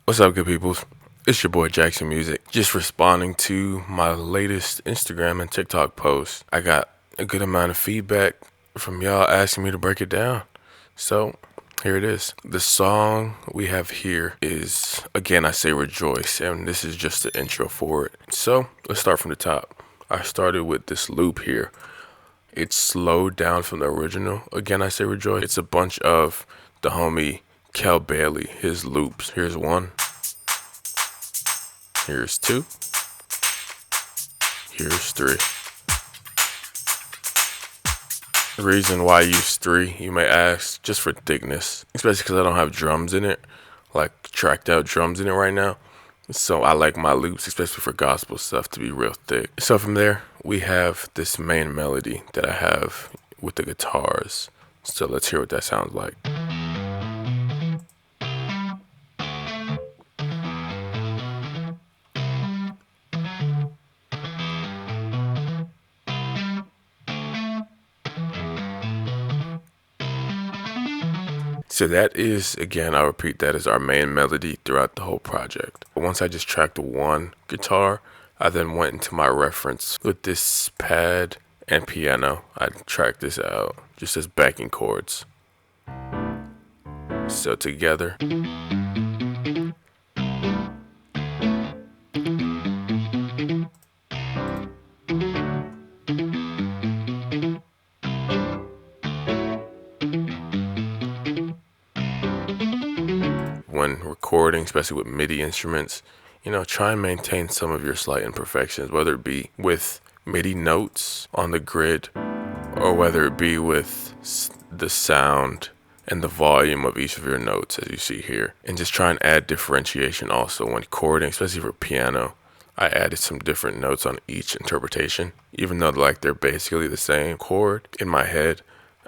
What's up, good people? It's your boy Jackson.muzic. Just responding to my latest Instagram and TikTok post. I got a good amount of feedback from y'all asking me to break it down. So here it is. The song we have here is Again I Say Rejoice, and this is just the intro for it. So let's start from the top. I started with this loop here. It's slowed down from the original Again I Say Rejoice. It's a bunch of the homie Kel Bailey, his loops. Here's one. Here's two. Here's three. The reason why I use three, you may ask, just for thickness, especially because I don't have drums in it, like tracked out drums in it right now. So I like my loops, especially for gospel stuff, to be real thick. So from there, we have this main melody that I have with the guitars. So let's hear what that sounds like. So that is, again, I'll repeat, that is our main melody throughout the whole project. Once I just tracked one guitar, I then went into my reference with this pad and piano. I tracked this out just as backing chords. So together. When recording, especially with MIDI instruments, try and maintain some of your slight imperfections, whether it be with MIDI notes on the grid or whether it be with the sound and the volume of each of your notes, as you see here. And just try and add differentiation also when chording, especially for piano. I added some different notes on each interpretation, even though they're basically the same chord in my head.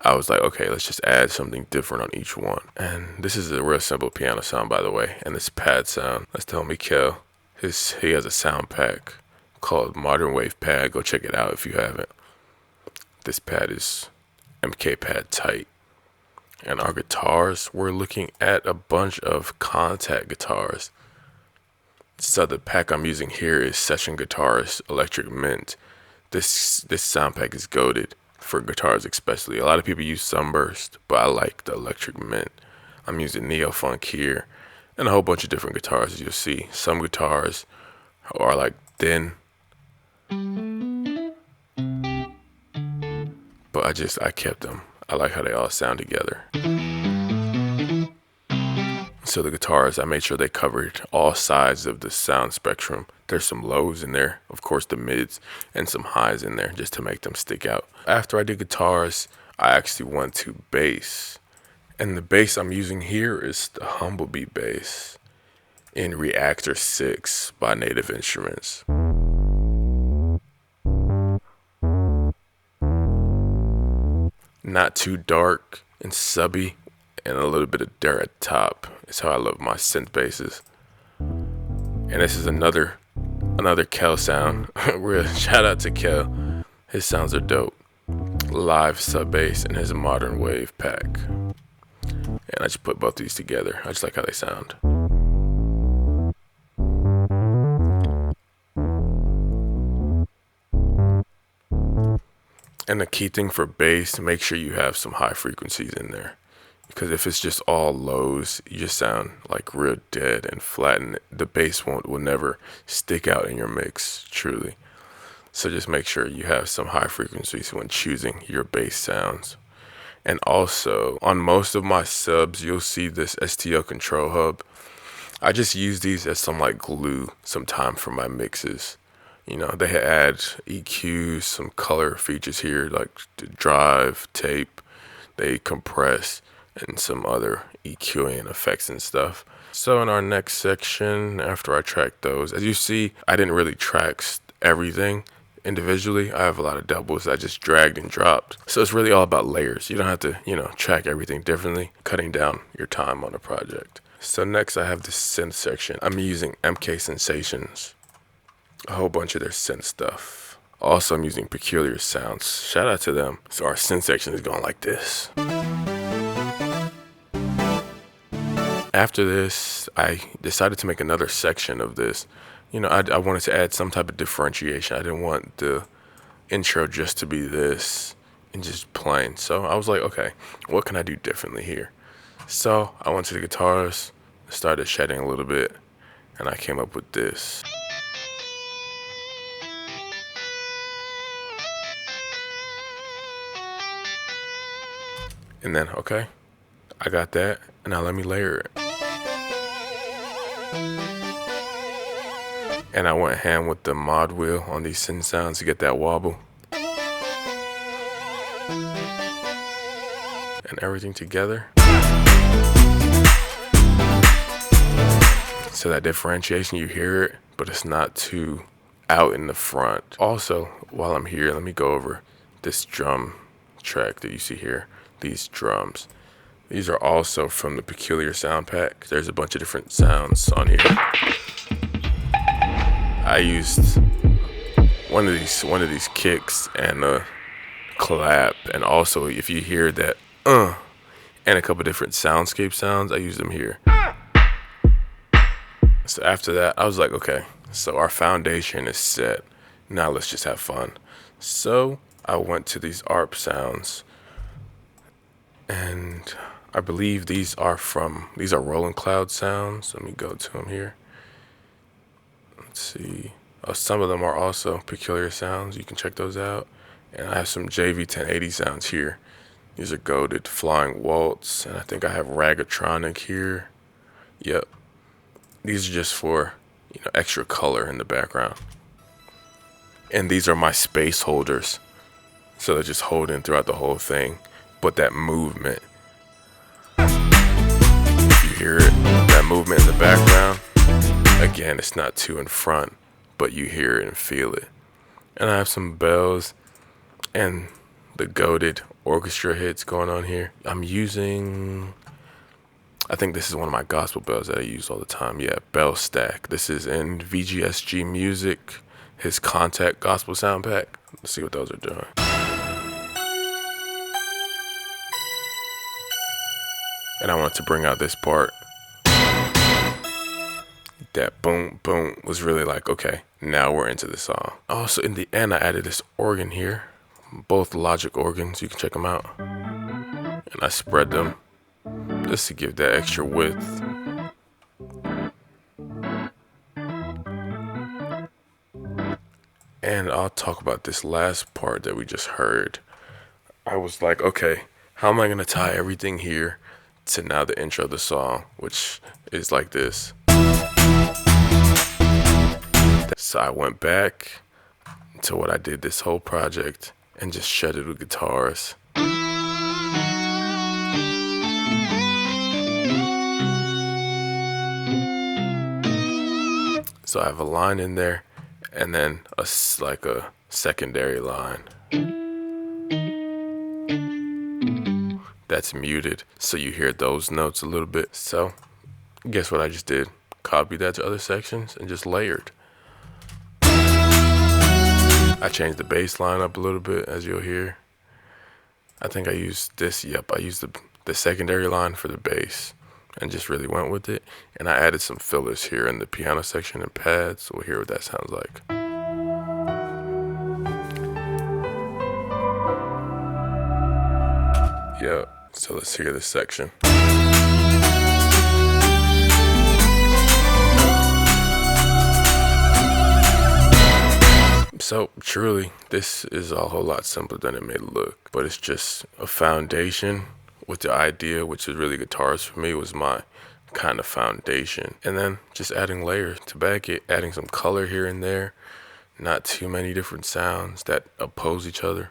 I was like, okay, let's just add something different on each one. And this is a real simple piano sound, by the way. And this pad sound, that's the homie Kel. He has a sound pack called Modern Wave Pad. Go check it out if you haven't. This pad is MK pad tight. And our guitars, we're looking at a bunch of contact guitars. So the pack I'm using here is Session Guitarist Electric Mint. This sound pack is goated for guitars especially. A lot of people use Sunburst, but I like the Electric Mint. I'm using Neo Funk here and a whole bunch of different guitars, as you'll see. Some guitars are like thin, but I kept them. I like how they all sound together. So the guitars, I made sure they covered all sides of the sound spectrum. There's some lows in there, of course the mids, and some highs in there just to make them stick out. After I did guitars, I actually went to bass. And the bass I'm using here is the Humblebee bass in Reactor 6 by Native Instruments. Not too dark and subby, and a little bit of dirt at the top. It's how I love my synth basses. And this is another Kel sound. Real shout out to Kel. His sounds are dope. Live sub bass in his Modern Wave pack. And I just put both these together. I just like how they sound. And the key thing for bass, make sure you have some high frequencies in there. Because if it's just all lows, you just sound like real dead and flat, and the bass will never stick out in your mix, truly. So just make sure you have some high frequencies when choosing your bass sounds. And also, on most of my subs, you'll see this STL control hub. I just use these as some like glue sometimes for my mixes. They add EQs, some color features here like the drive, tape, they compress, and some other EQing effects and stuff. So in our next section, after I track those, as you see, I didn't really track everything individually. I have a lot of doubles I just dragged and dropped. So it's really all about layers. You don't have to, track everything differently, cutting down your time on a project. So next I have the synth section. I'm using MK Sensations, a whole bunch of their synth stuff. Also, I'm using Peculiar Sounds. Shout out to them. So our synth section is going like this. After this, I decided to make another section of this. I wanted to add some type of differentiation. I didn't want the intro just to be this and just plain. So I was like, okay, what can I do differently here? So I went to the guitars, started shedding a little bit, and I came up with this. And then, okay, I got that, and now let me layer it. And I went ham with the mod wheel on these synth sounds to get that wobble. And everything together. So that differentiation, you hear it, but it's not too out in the front. Also, while I'm here, let me go over this drum track that you see here. These drums. These are also from the Peculiar Sound Pack. There's a bunch of different sounds on here. I used one of these kicks and a clap, and also if you hear that and a couple different soundscape sounds, I use them here. So after that, I was like, okay, so our foundation is set. Now let's just have fun. So I went to these ARP sounds, and I believe these are Rolling Cloud sounds. Let me go to them here. Let's see. Some of them are also Peculiar Sounds. You can check those out. And I have some JV 1080 sounds here. These are goated Flying Waltz, and I think I have Ragatronic here. Yep. These are just for extra color in the background. And these are my space holders, so they're just holding throughout the whole thing. But that movement, if you hear it, that movement in the background, again, it's not too in front, but you hear it and feel it. And I have some bells and the goated orchestra hits going on here. I'm using, I think this is one of my gospel bells that I use all the time. Yeah, Bell Stack. This is in jackson.muzic, his Contact Gospel Sound Pack. Let's see what those are doing. And I wanted to bring out this part. That boom, boom was really like, okay, now we're into the song. Also, in the end, I added this organ here. Both Logic organs, you can check them out. And I spread them just to give that extra width. And I'll talk about this last part that we just heard. I was like, okay, how am I going to tie everything here to now the intro of the song, which is like this. So I went back to what I did this whole project and just shredded with guitars. So I have a line in there and then a secondary line that's muted, so you hear those notes a little bit. So guess what I just did? Copied that to other sections and just layered. I changed the bass line up a little bit, as you'll hear. I think I used this. Yep, I used the secondary line for the bass and just really went with it. And I added some fillers here in the piano section and pads, so we'll hear what that sounds like. Yep, so let's hear this section. So truly, this is a whole lot simpler than it may look, but it's just a foundation with the idea, which is really guitars for me, was my kind of foundation. And then just adding layers to back it, adding some color here and there, not too many different sounds that oppose each other,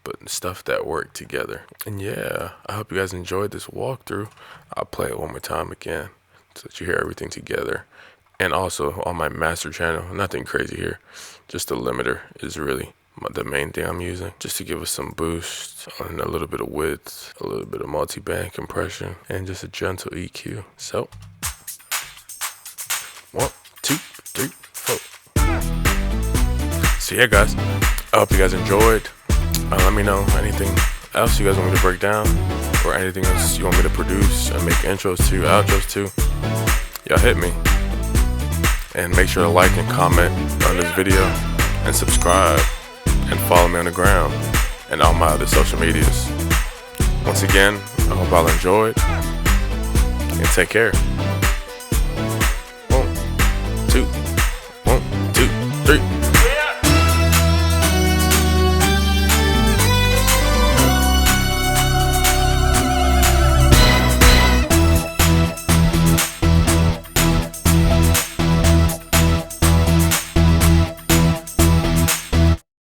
but stuff that work together. And yeah, I hope you guys enjoyed this walkthrough. I'll play it one more time again so that you hear everything together. And also on my master channel, nothing crazy here, just a limiter is really the main thing I'm using, just to give us some boost and a little bit of width, a little bit of multi-band compression, and just a gentle EQ. So 1, 2, 3, 4. So yeah, guys, I hope you guys enjoyed. Let me know anything else you guys want me to break down, or anything else you want me to produce and make intros to, outros to. y'all hit me. And make sure to like and comment on this video and subscribe and follow me on the ground and all my other social medias. Once again, I hope y'all enjoyed and take care.